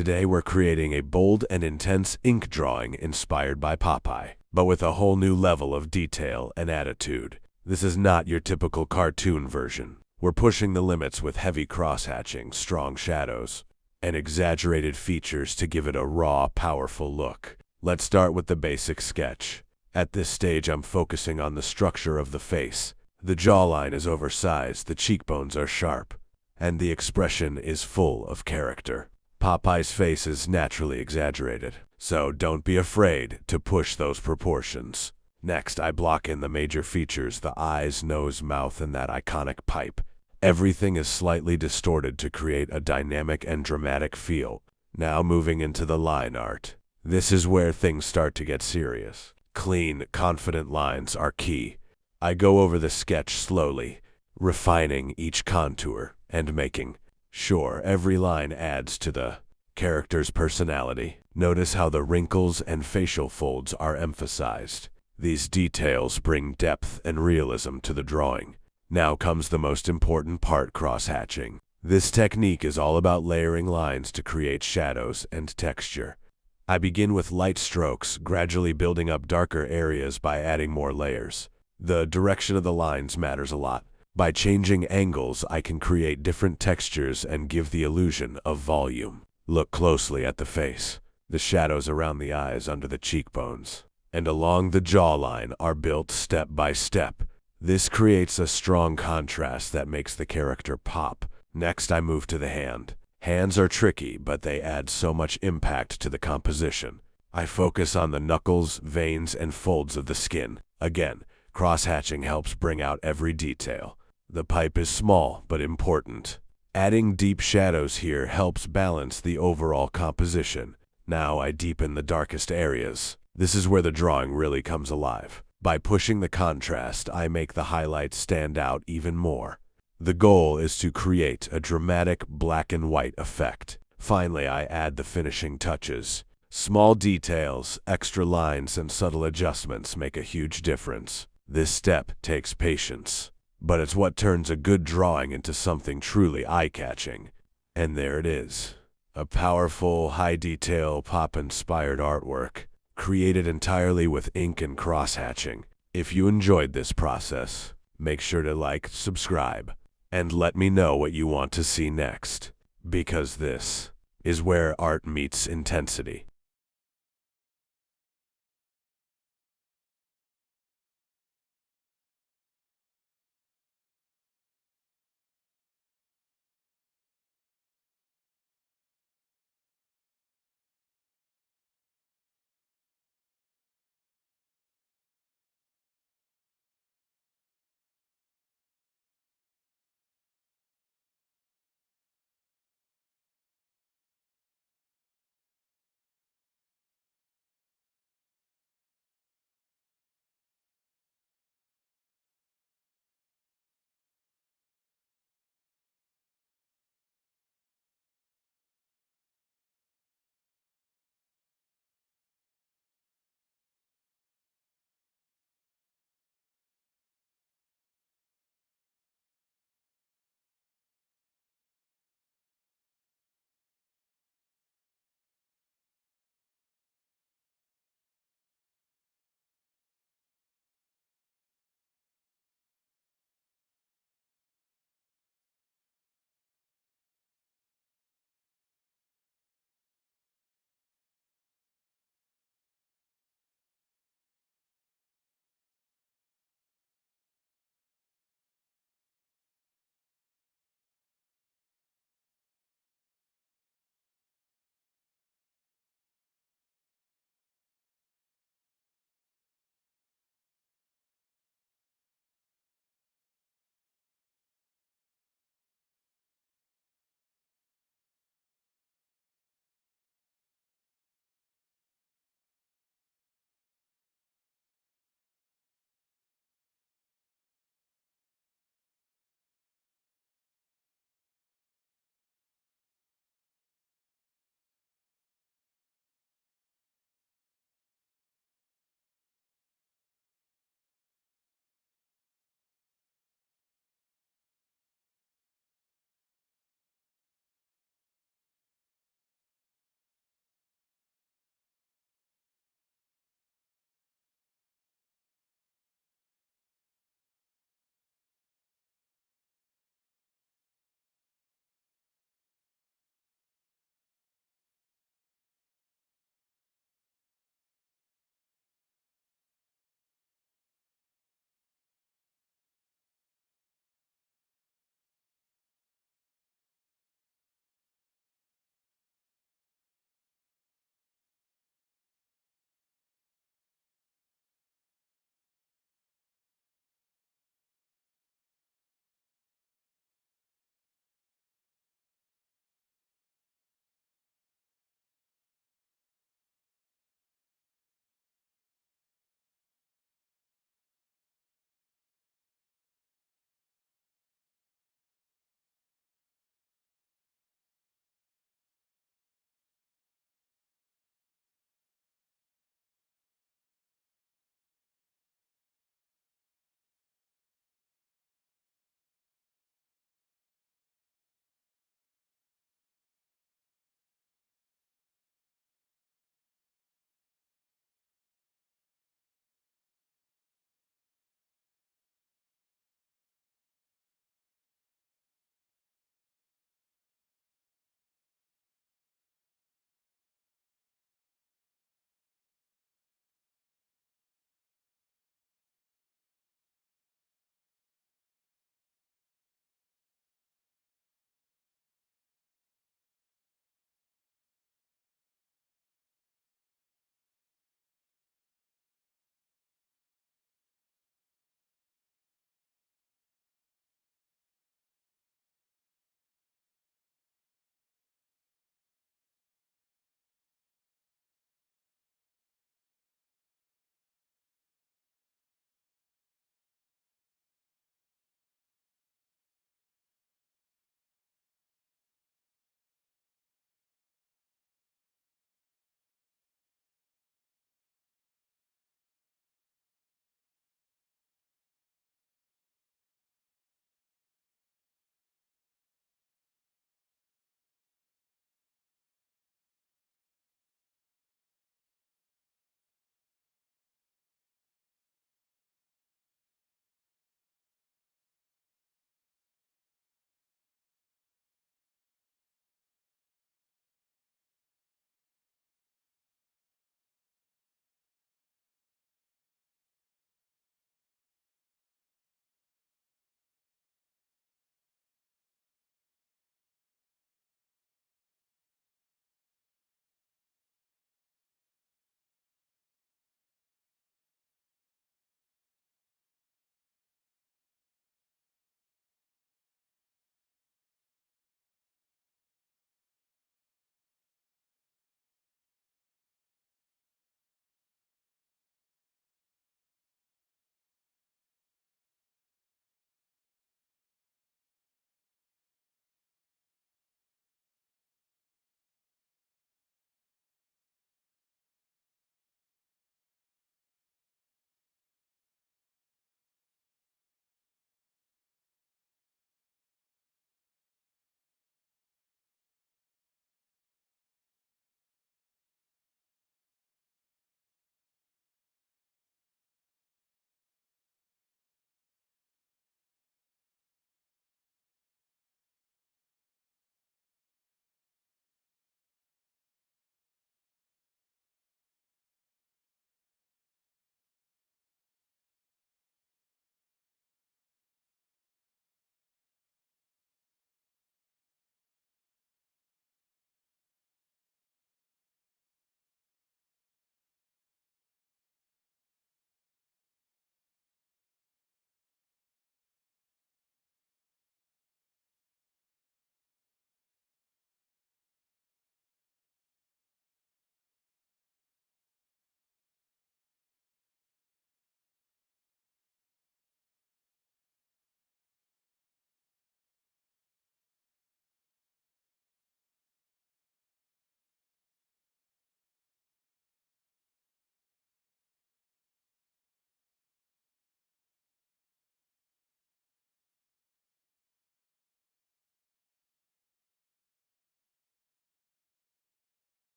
Today we're creating a bold and intense ink drawing inspired by Popeye, but with a whole new level of detail and attitude. This is not your typical cartoon version. We're pushing the limits with heavy cross-hatching, strong shadows, and exaggerated features to give it a raw, powerful look. Let's start with the basic sketch. At this stage, I'm focusing on the structure of the face. The jawline is oversized, the cheekbones are sharp, and the expression is full of character. Popeye's face is naturally exaggerated, so don't be afraid to push those proportions. Next, I block in the major features, the eyes, nose, mouth, and that iconic pipe. Everything is slightly distorted to create a dynamic and dramatic feel. Now moving into the line art. This is where things start to get serious. Clean, confident lines are key. I go over the sketch slowly, refining each contour and making sure every line adds to the character's personality. Notice how the wrinkles and facial folds are emphasized. These details bring depth and realism to the drawing. Now comes the most important part, cross-hatching. This technique is all about layering lines to create shadows and texture. I begin with light strokes, gradually building up darker areas by adding more layers. The direction of the lines matters a lot. By changing angles, I can create different textures and give the illusion of volume. Look closely at the face. The shadows around the eyes, under the cheekbones, and along the jawline are built step by step. This creates a strong contrast that makes the character pop. Next, I move to the hand. Hands are tricky, but they add so much impact to the composition. I focus on the knuckles, veins, and folds of the skin. Again, cross-hatching helps bring out every detail. The pipe is small, but important. Adding deep shadows here helps balance the overall composition. Now I deepen the darkest areas. This is where the drawing really comes alive. By pushing the contrast, I make the highlights stand out even more. The goal is to create a dramatic black and white effect. Finally, I add the finishing touches. Small details, extra lines, and subtle adjustments make a huge difference. This step takes patience, but it's what turns a good drawing into something truly eye-catching. And there it is. A powerful, high-detail, pop-inspired artwork, created entirely with ink and cross-hatching. If you enjoyed this process, make sure to like, subscribe, and let me know what you want to see next, because this is where art meets intensity.